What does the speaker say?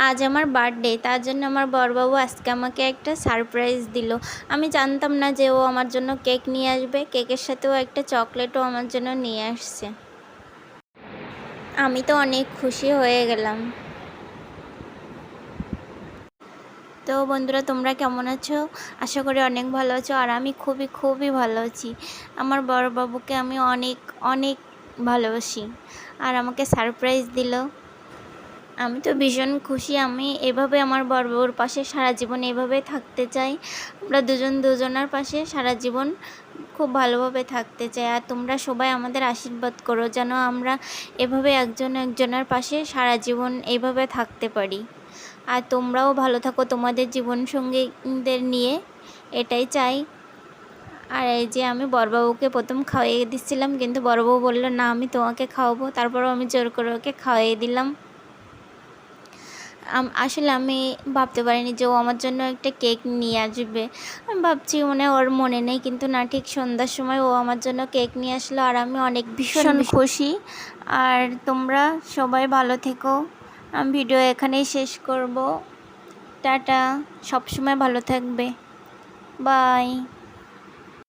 আজ আমার বার্থডে, তার জন্য আমার বড়বাবু আজকে আমাকে একটা সারপ্রাইজ দিল। আমি জানতাম না যে ও আমার জন্য কেক নিয়ে আসবে, কেকের সাথেও একটা চকলেটও আমার জন্য নিয়ে আসছে। আমি তো অনেক খুশি হয়ে গেলাম। তো বন্ধুরা, তোমরা কেমন আছো? আশা করি অনেক ভালো আছো। আর আমি খুবই খুবই ভালো আছি। আমার বড়বাবুকে আমি অনেক অনেক ভালোবাসি, আর আমাকে সারপ্রাইজ দিল। আমি তো ভীষণ খুশি। আমি এভাবে আমার বড়বাবুর পাশে সারা জীবন এভাবে থাকতে চাই। আমরা দুজন দুজনার পাশে সারা জীবন খুব ভালোভাবে থাকতে চাই। আর তোমরা সবাই আমাদের আশীর্বাদ করো যেন আমরা এভাবে একজন একজনের পাশে সারা জীবন এইভাবে থাকতে পারি। আর তোমরাও ভালো থাকো তোমাদের জীবনসঙ্গীদের নিয়ে, এটাই চাই। আর এই যে আমি বড়বাবুকে প্রথম খাওয়াইয়ে দিচ্ছিলাম, কিন্তু বড়বাবু বললো না আমি তোমাকে খাওয়াবো। তারপরেও আমি জোর করে ওকে খাওয়াইয়ে দিলাম। আসলে আমি ভাবতে পারিনি যে ও আমার জন্য একটা কেক নিয়ে আসবে। আমি ভাবছি ওর মনে নেই, কিন্তু না, ঠিক সন্ধ্যার সময় ও আমার জন্য কেক নিয়ে আসলো। আর আমি অনেক ভীষণ খুশি। আর তোমরা সবাই ভালো থেকো। আমি ভিডিও এখানেই শেষ করব। টাটা, সবসময় ভালো থাকবে। বাই।